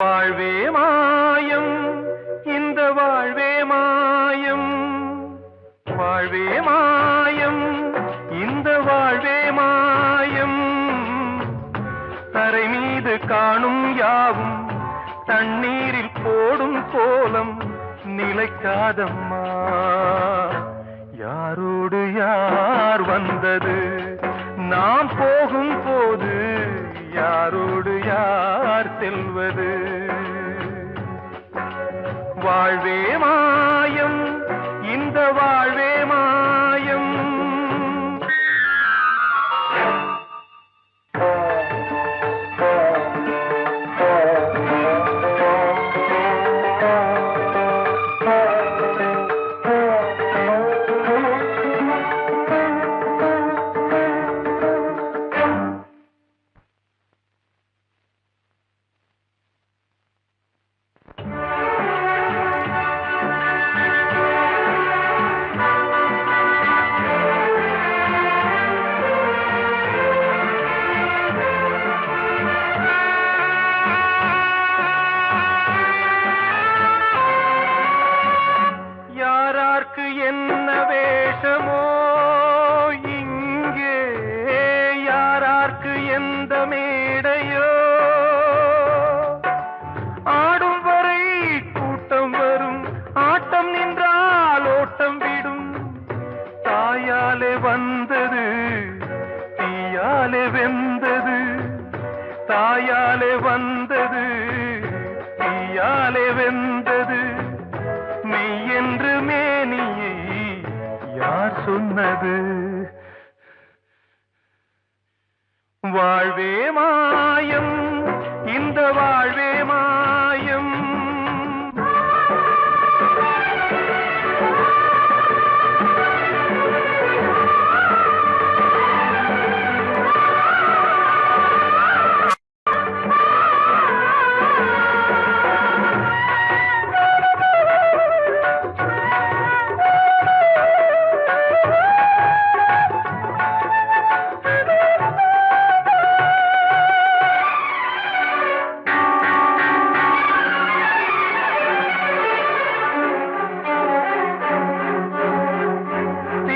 வாழ்வே மாயம், இந்த வாழ்வே மாயம். வாழ்வே மாயம், இந்த வாழ்வே மாயம். தரை மீது காணும் யாவும் தண்ணீரில் போடும் கோலம் நிலைக்காதம்மா. யாரோடு யார் வந்தது நாம் போகும் போது, யாரோடு யார் செல்வது? வாழ்வே மாயம், இந்த வாழ்வே மாயம். என்ன வேஷமோ இங்கே, யாரார்க்கு எந்த மேடையோ? ஆடும் வரை கூட்டம் வரும், ஆட்டம் நின்றால் ஓட்டம் விடும். தாயாலே வந்தது தீயாலே வெந்தது, தாயாலே வந்தது தீயாலே வெந்தது. மெய் என்று மேனியை யார் சொன்னது? வாழ்வே மாயம், இந்த வாழ்வே மாயம்.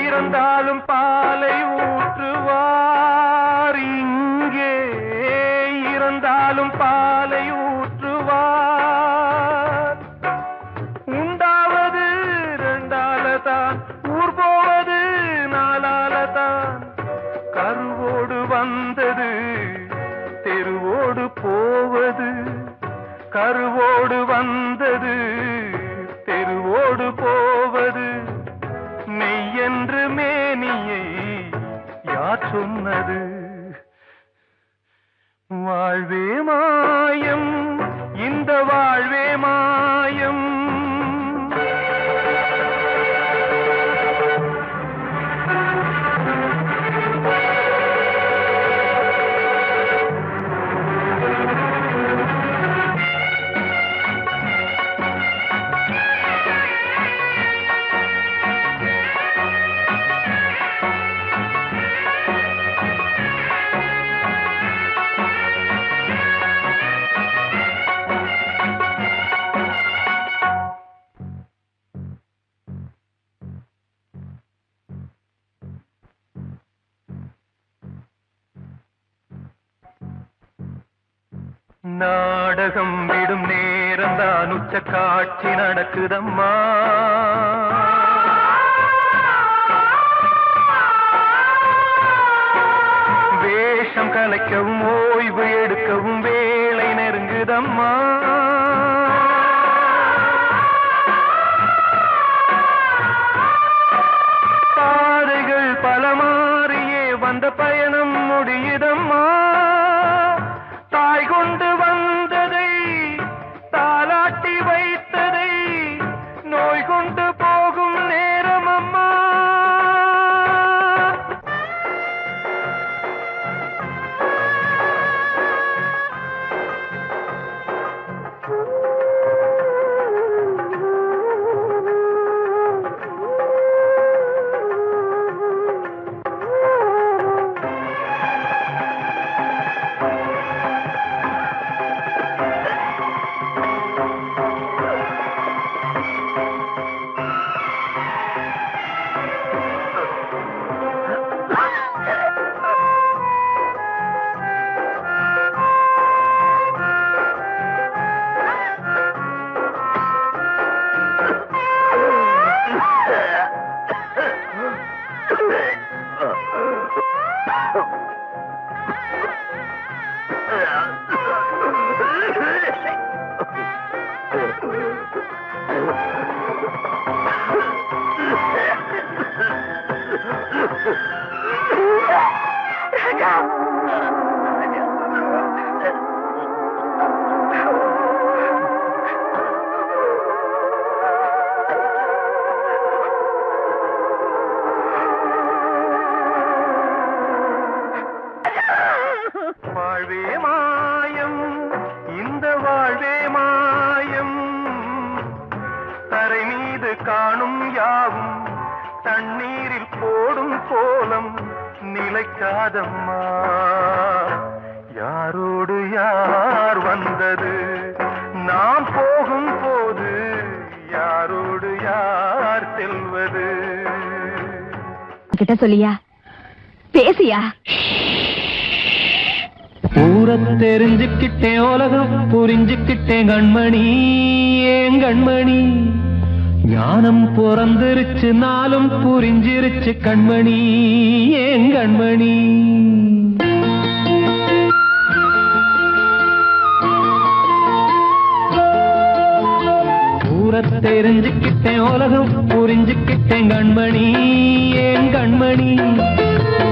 இறந்தாலும் பாலை ஊற்றுவார் இங்கே, இறந்தாலும் பாலை ஊற்றுவார். உண்டாவது ரெண்டாலதான், ஊர் போவது நாலாலதான். கருவோடு வந்தது தெருவோடு போவது, கருவோடு வந்தது தெருவோடு போவது. மெய் என்று மேனியை யார் சொன்னது? வாழ்வே மாயம், இந்த வாழ்வே மாயம். நாடகம் விடும் நேரம்தான் உச்ச காட்சி நடக்குதம்மா. வேஷம் கலைக்கவும் ஓய்வு எடுக்கவும் வேளை நெருங்குதம்மா. பாதைகள் பல மாறியே வந்த பயணம் முடியுதம்மா. தாய் கொண்டு வந்ததை தாலாட்டி வைத்ததை நோய் கொண்டு போகும் நேரம் அம்மா. கிடைக்காதம்மா. யாரோடு யார் வந்தது நாம் போகும் போது, யாரோடு யார் செல்வது? கிட்ட சொல்லியா, பேசியா? ஊரை தெரிஞ்சுக்கிட்டேன், உலகம் புரிஞ்சுக்கிட்டேன் கண்மணி, ஏன் கண்மணி. ஞானம் பிறந்திருச்சு, நாளும் புரிஞ்சிருச்சு கண்மணி, ஏன் கண்மணி. ஊரை தெரிஞ்சுக்கிட்டேன், உலகம் புரிஞ்சுக்கிட்டேன் கண்மணி, ஏன் கண்மணி.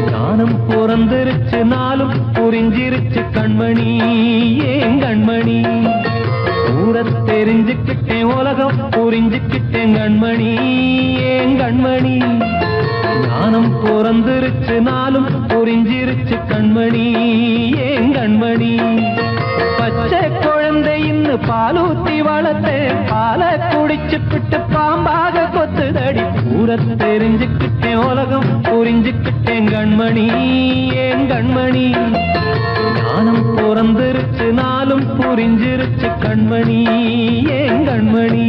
ஞானம் பிறந்திருச்சு, நாளும் புரிஞ்சிருச்சு கண்மணி, ஏன் கண்மணி. ஊரை தெரிஞ்சுக்கிட்டேன், உலகம் புரிஞ்சுக்கிட்டேன் கண்மணி, ஏன் கண்மணி. ஞானம் பிறந்திருச்சு, நாளும் புரிஞ்சிருச்சு கண்மணி, ஏன் கண்மணி. பச்சை குழந்தை இன்னும் பாலூத்தி வளர்த்து பால குடிச்சு பிட்டு பாம்பாக கொத்துதடி. ஊரை தெரிஞ்சுக்கிட்டேன், உலகம் புரிஞ்சுக்கிட்டேன் கண்மணி, ஏன் கண்மணி. ஞானம் பிறந்திருச்சு, நாளும் புரிஞ்சிருச்சு கண்மணி, ஏன் கண்மணி.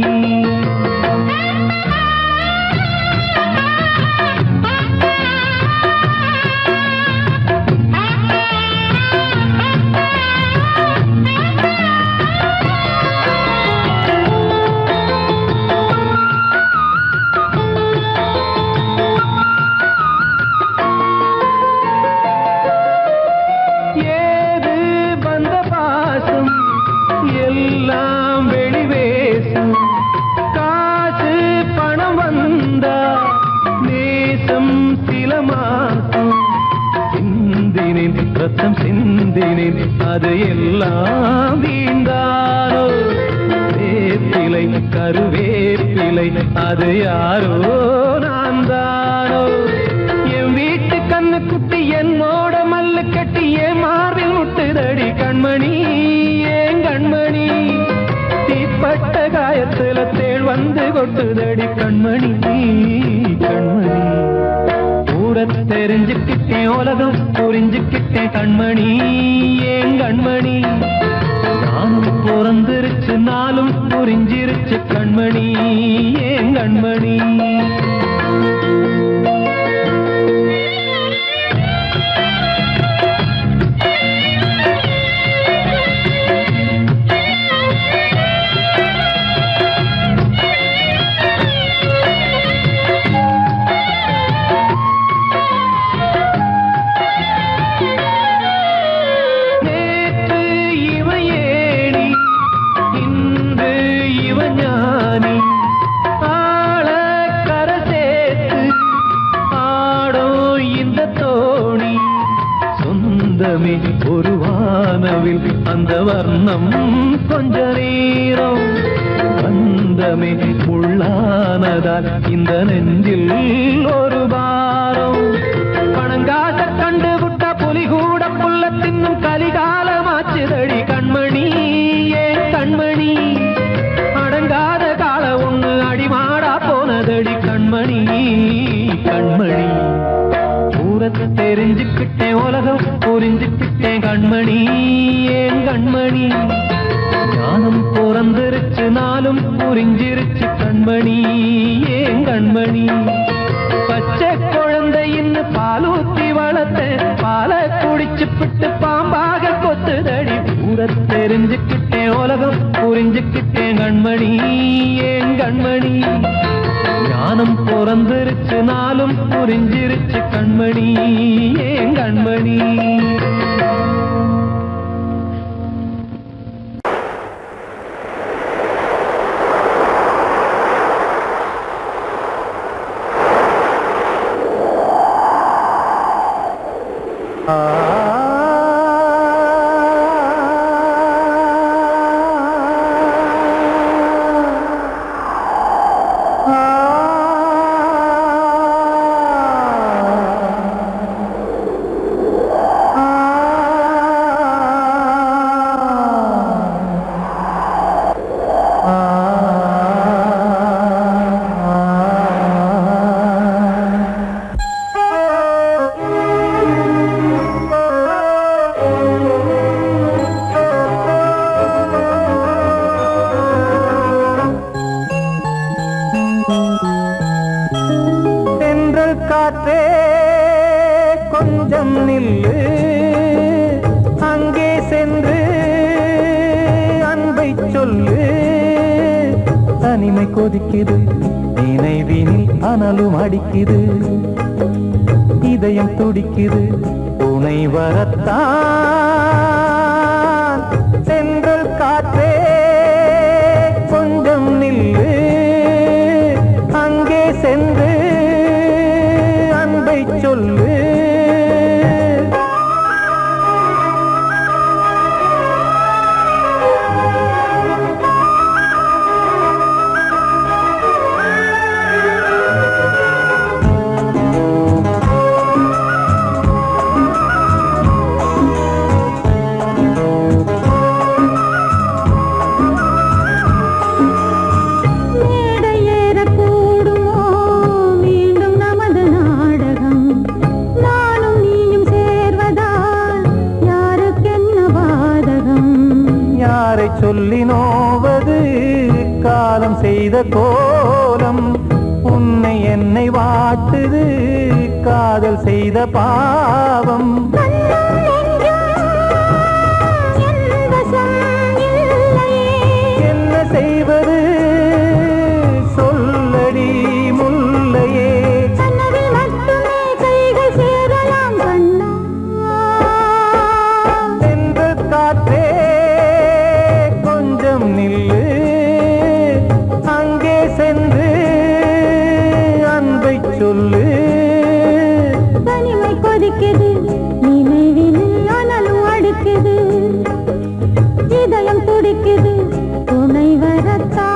ரத்தம் சிந்தினேன், அது எல்லாம் வீண்டானோ. வேப்பிலை கருவேப்பிலை, அது யாரோ நான் தானோ. என் வீட்டு கண்ணு குட்டி என்னோட மல்லு கட்டி என் மார்பில் முட்டுதடி கண்மணி, ஏன் கண்மணி. தீப்பட்ட காயத்துல தேள் வந்து கொட்டுதடி கண்மணி, கண்மணி. ஊரை தெரிஞ்சுக்கிட்டேன், உலகம் புரிஞ்சுக்கிட்டேன் கண்மணி, ஏன் கண்மணி. நானும் பிறந்திருச்சு, நாளும் புரிஞ்சிருச்சு கண்மணி, ஏன் கண்மணி. ஒரு வானவில் அந்த வர்ணம் கொஞ்ச நேரம் பந்தமே உள்ளானதால் இந்த நெஞ்சில் ஒரு பாரம். பணங்காச கண்டு விட்ட புலி கூட புல்ல தின்னும் கலிகாலமாச்சுதடி கண்மணி, ஏன் கண்மணி. அடங்காத கால ஒண்ணு அடிமாடா போனதடி கண்மணி, கண்மணி. ஊரை தெரிஞ்சுக்கிட்டேன், உலகம் புரிஞ்சுக்கிட்டேன் கண்மணி, ஏன் கண்மணி. ஞானம் பிறந்திருச்சு, நாளும் புரிஞ்சிருச்சு கண்மணி, ஏன் கண்மணி. பச்சை குழந்தை இன்னும் பாலூத்தி வளர்த்து பால குடிச்சு பிட்டு பாம்பாக கொத்துதடி. ஊரை தெரிஞ்சுக்கிட்டேன், உலகம் புரிஞ்சுக்கிட்டேன் கண்மணி, ஏன் கண்மணி. ஞானம் பிறந்திருச்சு, நாளும் புரிஞ்சிருச்சு கண்மணி, ஏன் கண்மணி. சொல்லு. தனிமை கொதிக்குது, நினைவினில் அனலும் அடிக்குது, இதயம் துடிக்குது, துணை வரத்தான். சென்றல் காற்றே கொஞ்சம் நில்லு, அங்கே சென்று அன்பை சொல்லு. சொல்லி நோவது காலம் செய்த கோலம், உன்னை என்னை வாட்டுது காதல் செய்த பாவம். என்ன செய்வது சொல்லடி முல்லையே. சென்று காற்றே நில்லு, அங்கே சென்று அன்பை சொல்லு. தனிமை கொதிக்குது, நினைவில் அனலும் அடிக்குது, இதயம் துடிக்குது, துணை வரத்தான்.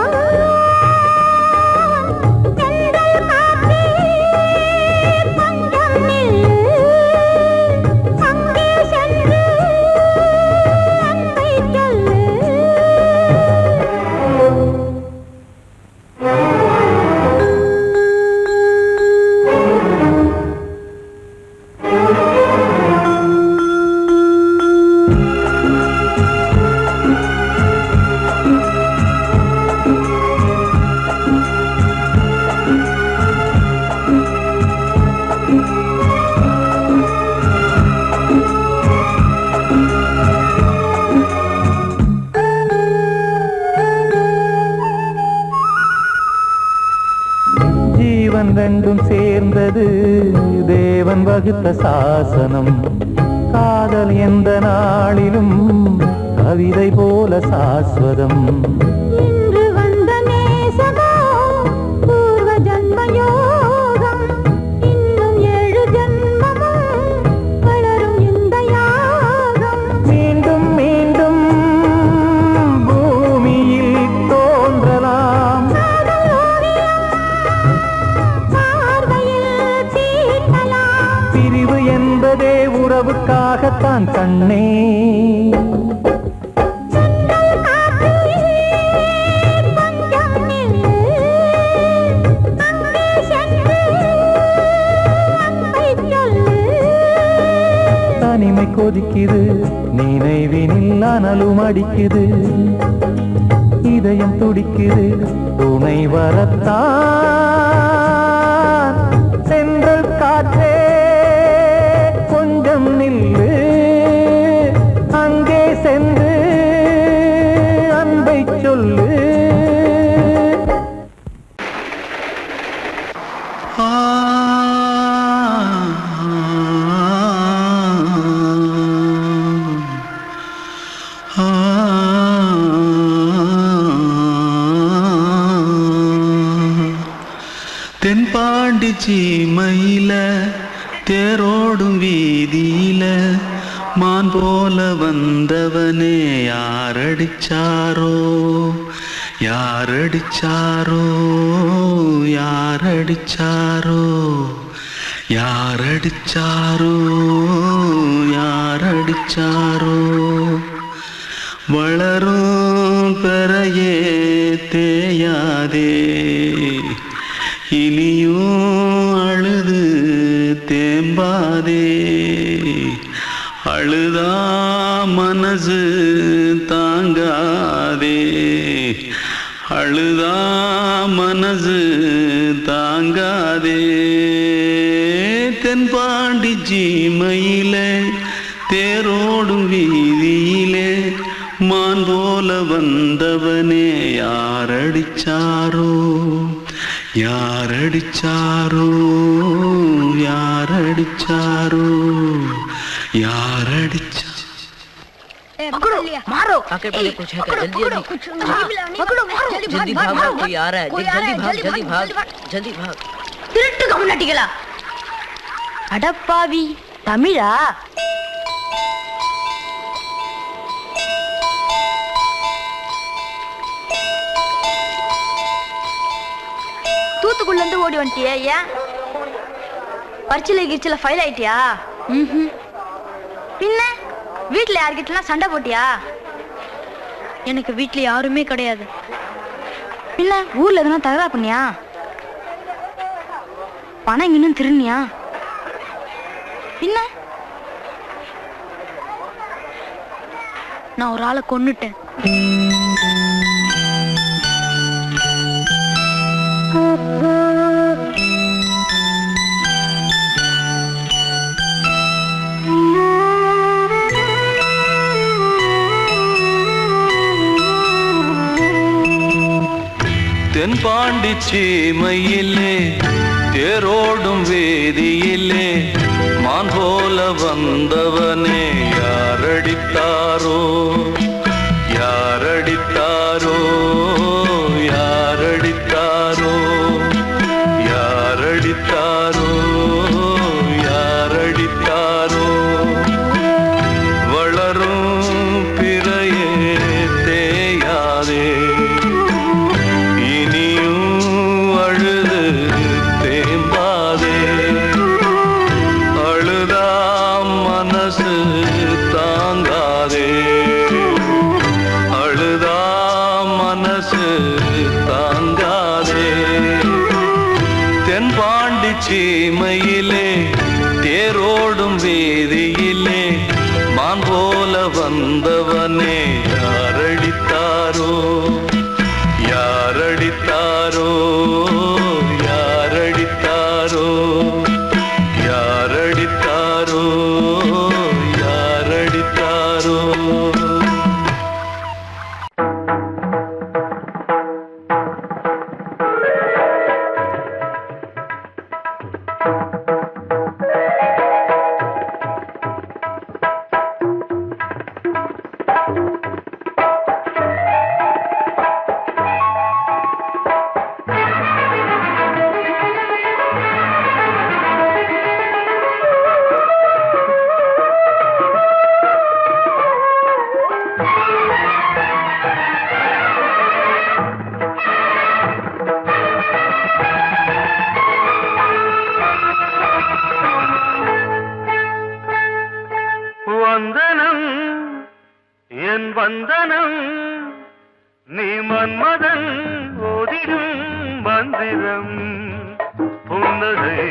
ஜீவன் ரெண்டும் சேர்ந்தது தேவன் வகுத்த சாசனம். காதல் எந்த நாளிலும் கவிதை போல சாஸ்வதம். இன்று வந்த நேசமோ பூர்வ ஜன்ம யோகம், இன்னும் 7 ஜன்மமும் வளரும் இந்த யாகம். மீண்டும் மீண்டும் பூமியில் தோன்றலாம், பிரிவு என்பதே உறவுக்காகத்தான் கண்ணே. தனிமை கொதிக்குது, நினைவினில் அனலும் அடிக்குது, இதயம் துடிக்குது, துணை வரத்தான். சென்றல் காற்றே கொஞ்சம் நில்லு, அங்கே சென்று அன்பை சொல்லு. தென்பாண்டி சீமையில தேரோடும் வீதியில மான் போல வந்தவனே யாரடிச்சாரோ யாரடிச்சாரோ யாரடிச்சாரோ யாரடிச்சாரோ யாரடிச்சாரோ. வளரும் பெறையே தேயாதே, இனியும் அழுது தேம்பாதே. அழுதா மனசு தாங்காதே, அழுதா மனசு தாங்காதே. தென்பாண்டி சீமையிலே தேரோடும் வீதியிலே மான் போல வந்த வந்தவனே யாரடிச்சாரோ யாரடிச்சாரோ யாரடிச்சாரோ யாரடிச்சா पकड़ो मारो आके पहले कुछ है क्या जल्दी जल्दी जल्दी भाग भाग कोई आ रहा है जल्दी भाग जल्दी भाग திருட்டு கம்யூனிட்டிகளா அடப்பாவி தமிழா தூத்துக்குள்ள இருந்து ஓடி வந்துட்டியா ஏன் பரிச்சையில கிரிச்சில ஃபைல் ஆயிட்டியா பின்ன வீட்டுல யார்கிட்டலாம் சண்டை போட்டியா எனக்கு வீட்டுல யாருமே கிடையாது பின்ன ஊர்ல எதுனா தகராறு பண்ணியா பணம் இன்னும் திருநியா பின்ன நான் ஒரு ஆளை கொன்னுட்டேன் தென்பாண்டி சீமையிலே தேரோடும் வேதியிலே மான் போல வந்தவனே யாரடித்தாரோ யாரடித்தாரோ யாரடித்தாரோ யாரடித்தாரோ யாரடித்தாரோ வளரும் பிறையே தேயாதே சீமையிலே தேரோடும் வேதியிலே மான் போல வந்தவனே யாரடித்தாரோ யாரடித்தாரோ யாரடித்தாரோ யாரடித்தாரோ யாரடித்தாரோ வந்தனம் என் வந்தனம் நீ மன்மதன் ஓதிடும் மந்திரம் புன்னகை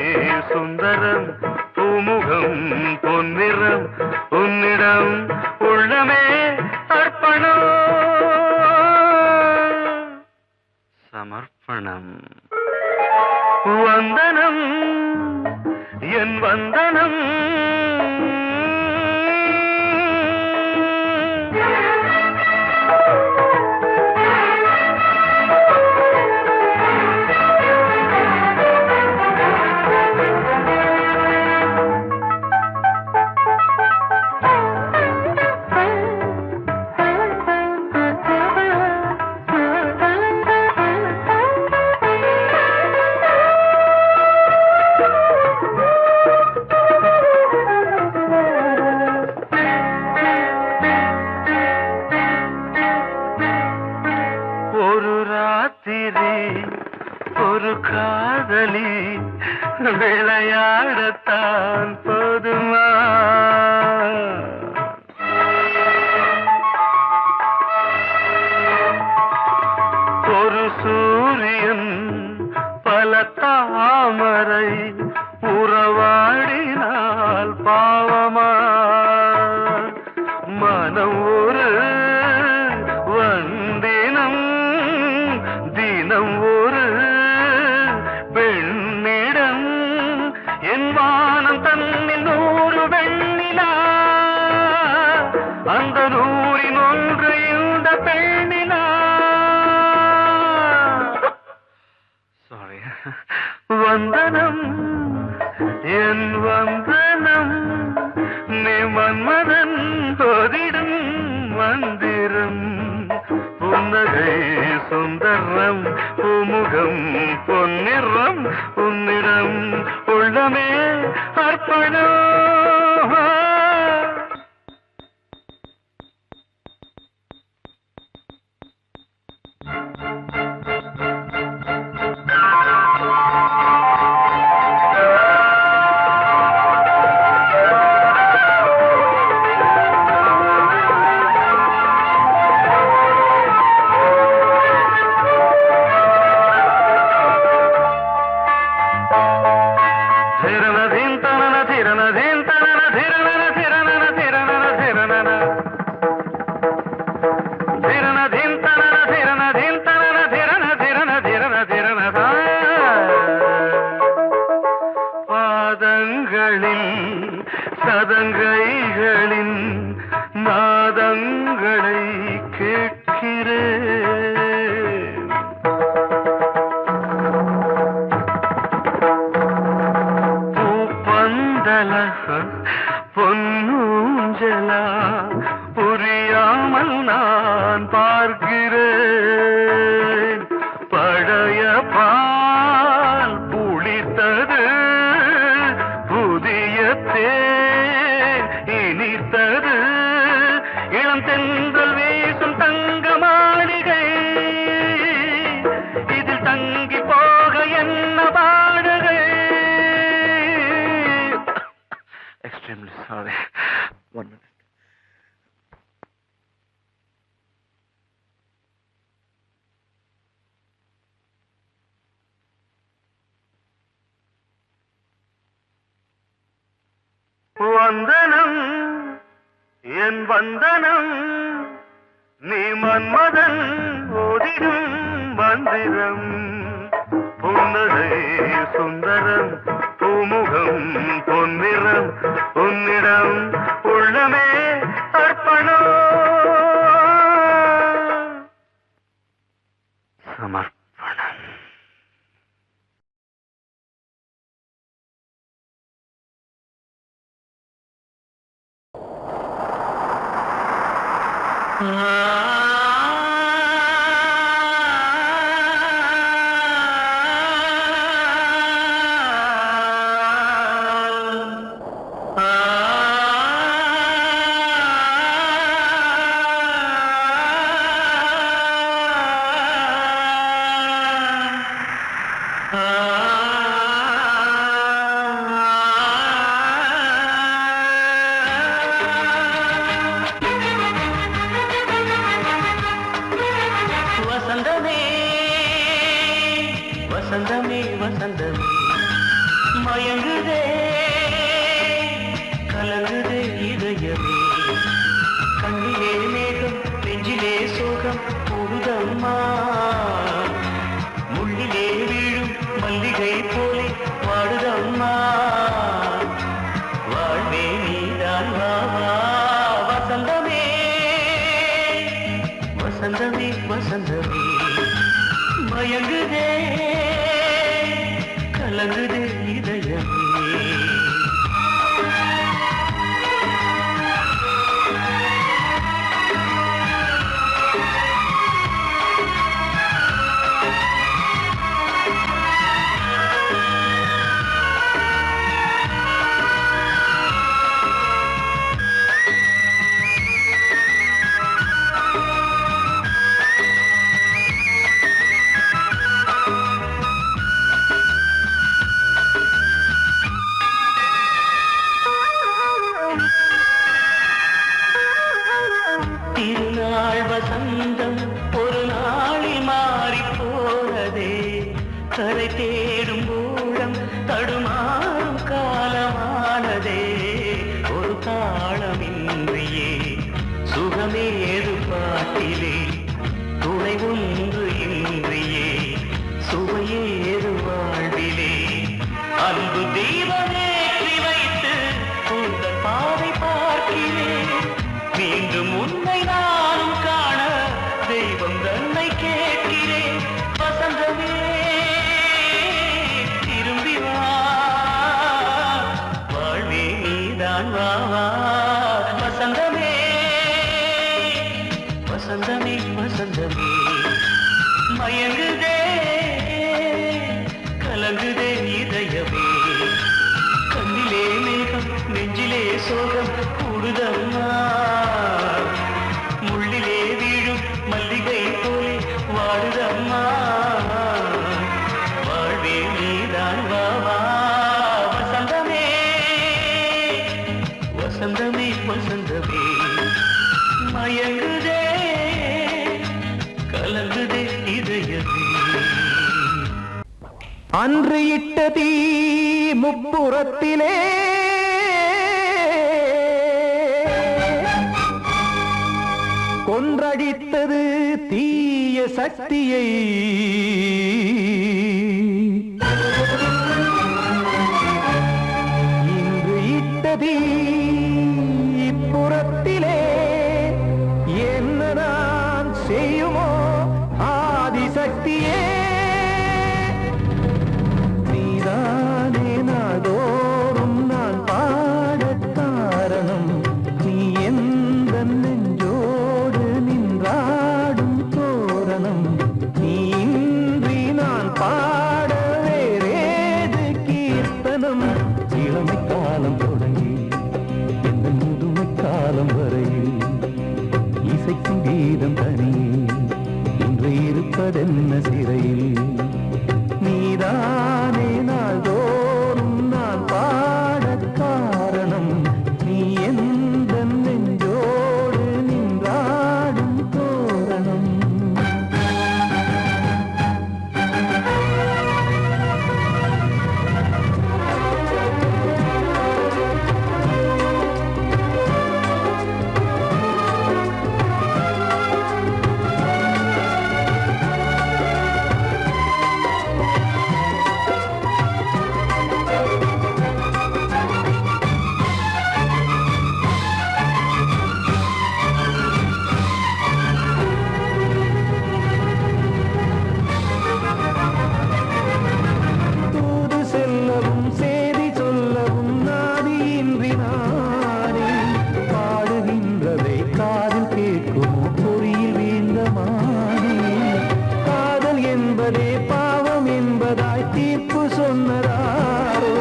சுந்தரம் பூமுகம் பொன்னிறம் உன்னிடம் உள்ளமே அர்ப்பணம் சமர்ப்பணம் வந்தனம் என் வந்தனம் ஒரு காதலி விளையாடத்தான் போதுமா ஒரு சூரியன் பல தாமரை உறவாடினால் பாவமா மனம் ஒரு வந்தினம் தினம் ஒரு பெண்ணிடம் என் வானம் தன்னில் 100 வெண்ணிலா அந்த 100ல் 1 இந்த பெண்ணிலா வந்தனம் என் வந்தனம் நீ மன்மதன் போதிடும் மந்திரம் புன்னகை சுந்தரம் பூமுகம் பொன்னிறம் உன்னிடம் உள்ளமே அர்ப்பணம் சதங்கைகளின் நாதங்களை கேட்கிறேன் பூப்பந்தல பொன்னூஞ்சலா புரியாமல் நான் பார்க்கிறேன் பழைய பால் புளித்தது புதிய தேன் இனித்தது இளம் தென்றல் வீசும் தங்க மாளிகை இதில் தங்கி போக என்ன பாடுகை எக்ஸ்ட்ரீம்லி சாரி ஒன் மினிட் வந்தனம் என் வந்தனம் நீ மன்மதன் ஓதிடும் மந்திரம் புன்னகை சுந்தரம் பூமுகம் பொன்னிறம் உன்னிடம் உள்ளமே அர்ப்பணம் சமர்ப்பணம் வசந்தமே வசந்தமே வசந்தமே மயங்குதே கலங்குதே இதயமே கண்ணிலே மேகம் நெஞ்சிலே சோகம் புகுதம்மா முள்ளிலே வீழும் மல்லிகை போலே வாடுதம்மா வாழ்வே நீதான் வாவா வசந்தமே வசந்தமே வசந்தமே மயங்குதே கலங்குதே இதயமே திருநாள் வசந்தம் ஒரு நாளில் மாறி போனதே கரை தேடும் ஊழம் தடுமாறும் காலமானதே ஒரு தாளமின்றியே சுகமேது பாட்டிலே துணை ஒன்று இன்றியே சுவையேது வாழ்விலே அன்பு தீபமேற்றி வைத்து உங்கள் பாதை பார்க்கிறேன் மீண்டும் உன்னை நானும் காண தெய்வம் தன்னை கேட்கிறேன் வசந்தமே திரும்பி மயங்குதே கலங்குதே இதயமே கண்ணிலே மேகம் நெஞ்சிலே சோகம் கூடுதம்மா முள்ளிலே வீழும் மல்லிகை போலே வாடுதம்மா வாழ்வே நீதான் வாவா வசந்தமே வசந்தமே வசந்தமே மயங்குதே கலங்குதே இதயமே அன்று இட்ட தீ முப்புறத்திலே கொன்றடித்தது தீய சக்தியை இன்று இட்ட தீ இப்புறத்திலே என்ன நான் செய்யுமோ ஆதிசக்தியே நீதானே நாடோறும் நான் பாடக் காரணம் நீ எந்த நெஞ்சோடு நின்றாடும் தோரணம் நீ இன்றி நான் பாட வேறேது கீர்த்தனம் இளமை காலம் தொடங்கி எந்த முதுமை காலம் வரையில் இசைக்கும் கீதம் தனியே இன்று இருப்பதென்ன சிறையில் நீதானே நாள்தோறும் நான் பாடக் காரணம் நீ எந்த நெஞ்சோடு நின்றாடும் தோரணம் தூது செல்லவும் சேதி சொல்லவும் நாதியின்றி நானே பாடுகின்றதை காதில் கேட்குமோ பொறியில் வீழ்ந்த மானே காதல் என்பதே பாவம் என்பதாய் தீர்ப்பு சொன்னதாரோ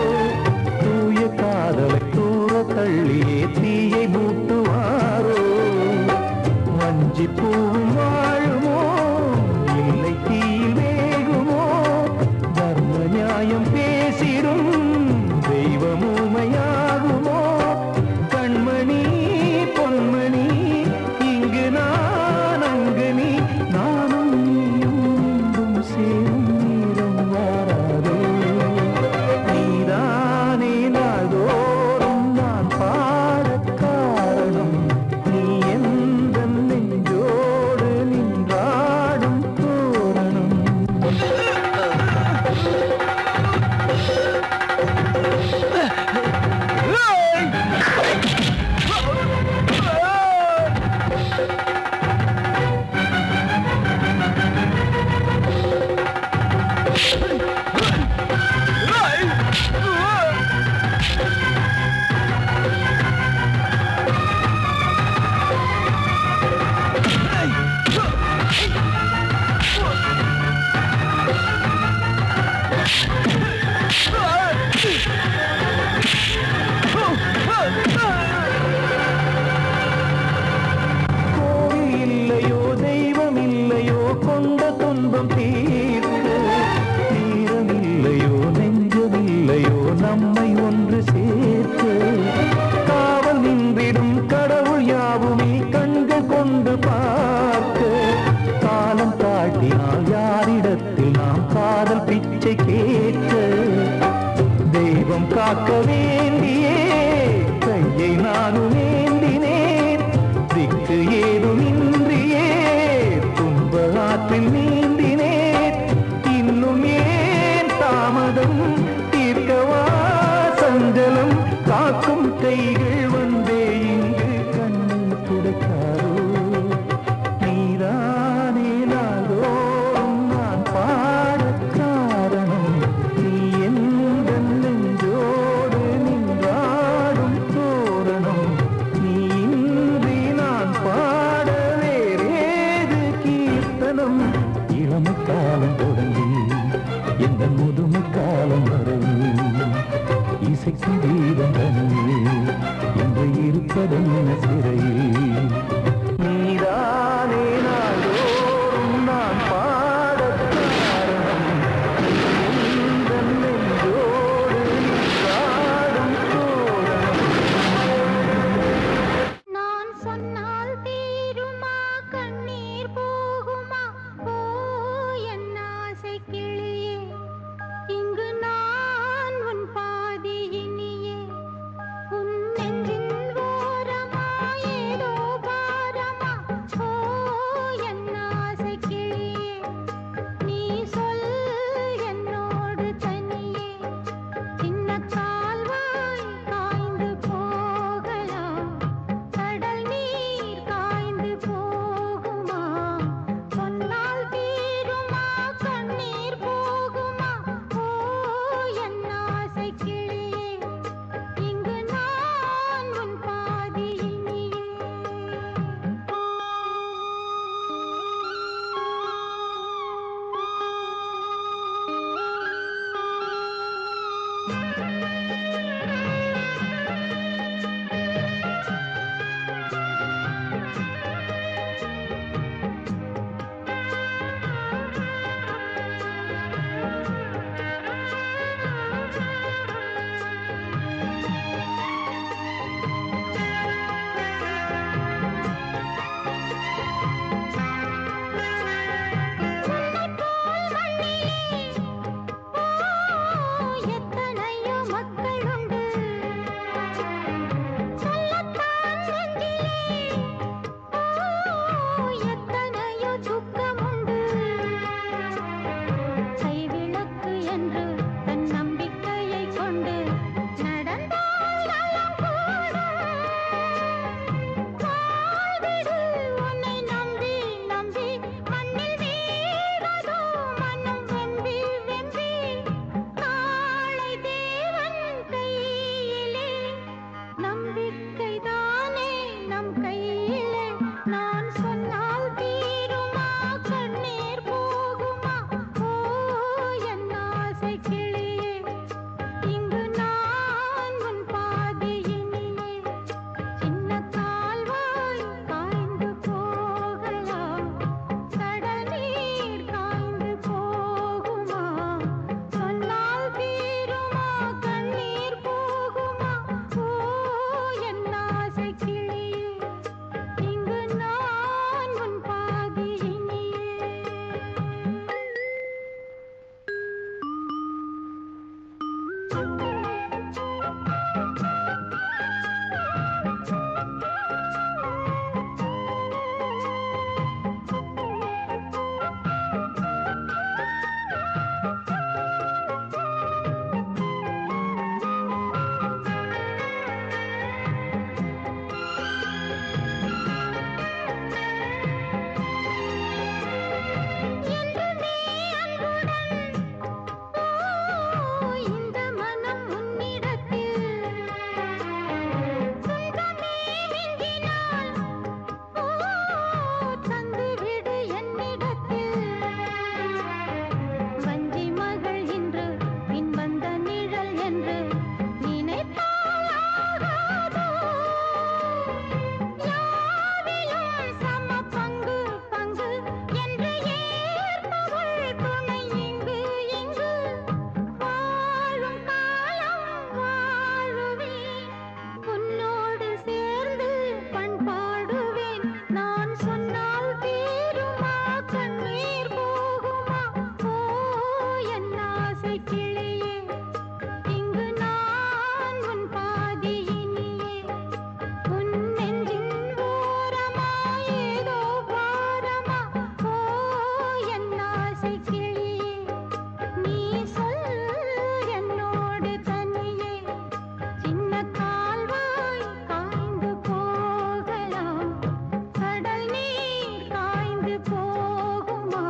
தூய காதலை தூர தள்ளியே தீயை மூட்டுவாரோ வஞ்சி பூவும் வாழுமோ இல்லை தீயில் வேகுமோ தர்ம நியாயம் பேசிடும் தெய்வம் ஊமையாகுமோ கண்மணி பொன்மணி இங்கு நான் அங்கு நீ நானும் நீயும் மீண்டும் சேரும் நேரம் வாராதோ நீதானே நாள்தோறும் நான் பாடக் காரணம் நீ எந்த நெஞ்சோடு நின்றாடும் தோரணம் கோவில் இல்லையோ தெய்வம் இல்லையோ கொண்ட துன்பம் தீர்க்க தீரம் இல்லையோ நெஞ்சமில்லையோ நம்மை ஒன்று சேர்க்க காவல் நின்றிடும் கடவுள் யாவுமே கண்கள் கொண்டு பார்க்க காலம் காட்டினால் யாரிடத்தில் நாம் காதல் பிச்சை கேட்க தெய்வம் காக்க வேண்டியே கையை நானும் ஏந்தினேன் திக்கு ஏதுமின்றியே துன்ப ஆற்றில் நீந்தினேன் இன்னும் ஏன் தாமதம் தீர்க்கவா சஞ்சலம் காக்கும் கைகள் வந்தே இங்கு கண்ணீர் துடைக்காரோ நீதானே நாள்தோறும் நான் பாடக் காரணம் நீ எந்த நெஞ்சோடு நின் காலம் தொடங்கி எந்த முதுமை காலம் வரையில் இசைக்கும் வீதம் தனியே என்று இருப்பதென்ன சிறையில் நீதானே நாள்தோறும் நான் பாடக் காரணம் உந்தன் நெஞ்சோடு நீ பாடும் தோரணம் நான் சொன்னால் தீருமா கண்ணீர் போகுமா ஓ என் ஆசை கிளியே இங்கு நான் உன் பாதி இனியே உன் நெஞ்சின் ஓரமா ஏதோ பாரமா ஓ என் ஆசை கிளியே நீ சொல் என்னோடு தனியே சின்ன கால்வாய் காய்ந்து போகலாம் கடல் நீர் காய்ந்து போகுமா சொன்னால் தீருமா கண்ணீர் போகுமா ஓ என் ஆசை கிளியே இங்கு நான் உன் பாதி இனியே எத்தனையோ மக்களுண்டு சொல்லத்தான் நெஞ்சிலே எத்தனையோ துக்கமுண்டு கைவிளக்கு என்று தன் நம்பிக்கையை கொண்டு நடந்தால் நலம் கூடும் வாழ்விடு உன்னை நம்பி நம்பி மண்ணில் வீழ்வதோ மனம் வெம்பி வெம்பி காளை தேவன் கையிலே நம்பிக்கைதானே நம் கையிலே நான் சொன்னால் தீருமா கண்ணீர் போகுமா ஓ என் ஆசை கிளியே இங்கு நான் உன் பாதி இனியே சின்ன கால்வாய் காய்ந்து போகலாம் கடல் நீர் காய்ந்து போகுமா சொன்னால் தீருமா கண்ணீர் போகுமா ஓ என் ஆசை கிளியே இங்கு நான் உன் பாதி இனியே என்றுமே அன்புடன் ஓ இந்த மனம் உன்னிடத்தில் சொந்தமே நெஞ்சினால் ஓ தந்துவிடு என்னிடத்தில் வஞ்சி மகள் இன்று பின் வந்த நிழல் என்று நினைத்தால் ஆகாதோ யாவிலும் சம பங்கு பங்கு என்று ஏற்பவள் துணை இங்கு இங்கு வாழும் காலம் வாழுவேன் உன்னோடு சேர்ந்து பண்பாடுவேன் நான் சொன்னால் தீருமா கண்ணீர் போகுமா ஓ என் ஆசை கிளியே இங்கு நான் உன் பாதி இனியே உன் நெஞ்சின் ஓரமா ஏதோ பாரமா ஓ என் ஆசை கிளியே நீ சொல் என்னோடு தனியே சின்ன கால்வாய் காய்ந்து போகலாம் கடல் நீர் காய்ந்து போகுமா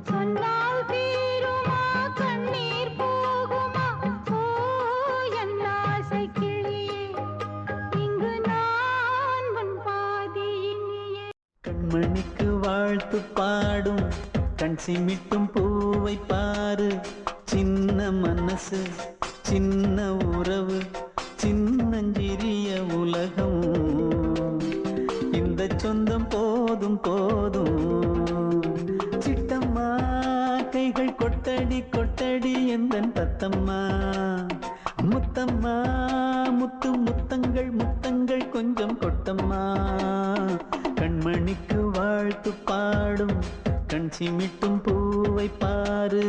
சொன்னால் தீருமா கண்ணீர் போகுமா ஓ என் ஆசை கிளியே இங்கு நான் உன் பாதி இனியே கண்மணிக்கு வாழ்த்து பாடும் கண் கண் சிமிட்டும் பூவை பாரு, சின்ன மனசு சின்ன உறவு சின்னஞ்சிறிய உலகம். இந்த சொந்தம் போதும் போதும். சிட்டம்மா கைகள் கொட்டடி கொட்டடி எந்தன் தத்தம்மா. முத்தம்மா முத்து முத்தங்கள் முத்தங்கள் கொஞ்சம் கொட்டம்மா. கண்மணிக்கு வாழ்த்து பாடும் கண் சிமிட்டும் பூவை பாரு.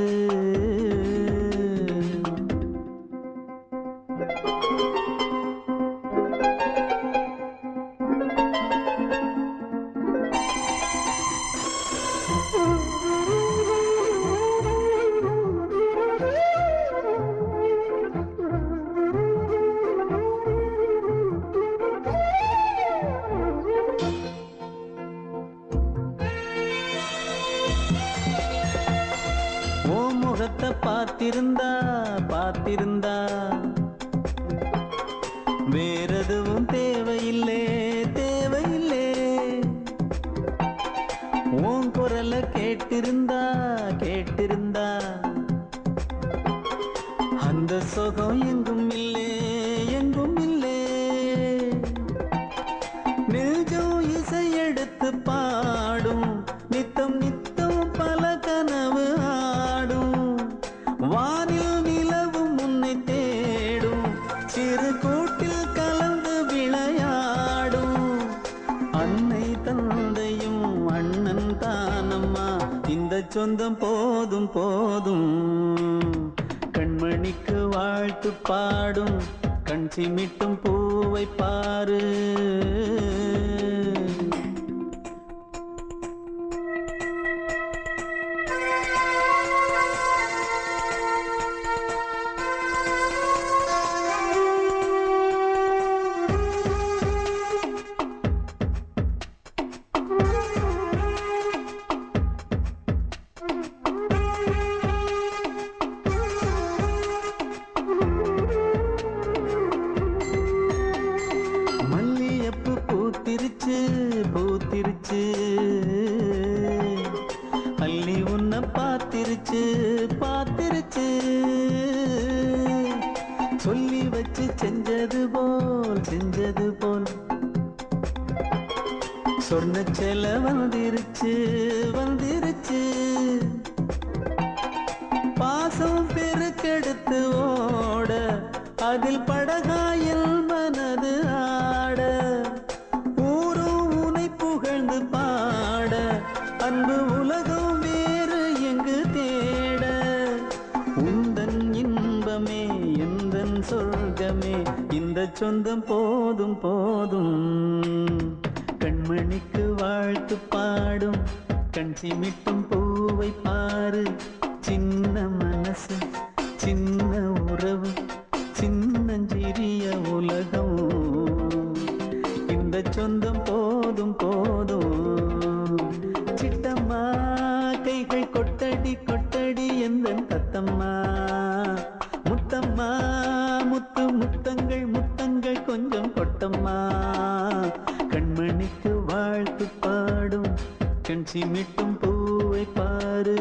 முகத்தை பார்த்திருந்தா பார்த்திருந்தா வேறெதுவும் தேவையில்லை தேவையில்லை. உன் குரல கேட்டிருந்தா கேட்டிருந்தா அந்த சுகம் எங்கும் இல்லை எங்கும் இல்லை. நெஞ்சம் இசை எடுத்து பாடும் நித்தம் நித்தம் பல கனவு ஆடும். வானில் நிலவும் உன்னை தேடும் சிறு கூட்டில் கலந்து விளையாடும். அன்னை தந்தையும் அண்ணன் தானம்மா, இந்த சொந்தம் போதும் போதும். கண்மணிக்கு வாழ்த்து பாடும் கண் சிமிட்டும் பூவை பாரு. பூத்திருச்சு பூத்திருச்சு அள்ளி உன்னை பார்த்திருச்சு பார்த்திருச்சு. சொல்லி வச்சு செஞ்சது போல் செஞ்சது போல் சொன்ன செல வந்திருச்சு வந்திருச்சு. பாசம் பெருக்கெடுத்து ஓட அதில் படகாயில் மனது ஆட. ஊரும் உனை புகழ்ந்து பாட அன்பு உலகம் வேறு எங்கு தேட. உந்தன் இன்பமே எந்தன் சொர்க்கமே, இந்த சொந்தம் போதும் போதும். கண்மணிக்கு வாழ்த்து பாடும் கண் சிமிட்டும் பூவை பாரு. சின்ன மனசு சின்ன உறவு சின்னஞ்சிறிய உலகம். இந்த சொந்தம் போதும் போதும். சிட்டம்மா கைகள் கொட்டடி கொட்டடி எந்தன் தத்தம்மா. முத்தம்மா முத்து முத்தங்கள் முத்தங்கள் கொஞ்சம் கொட்டம்மா. கண்மணிக்கு வாழ்த்து பாடும் கண் சிமிட்டும் பூவை பாரு.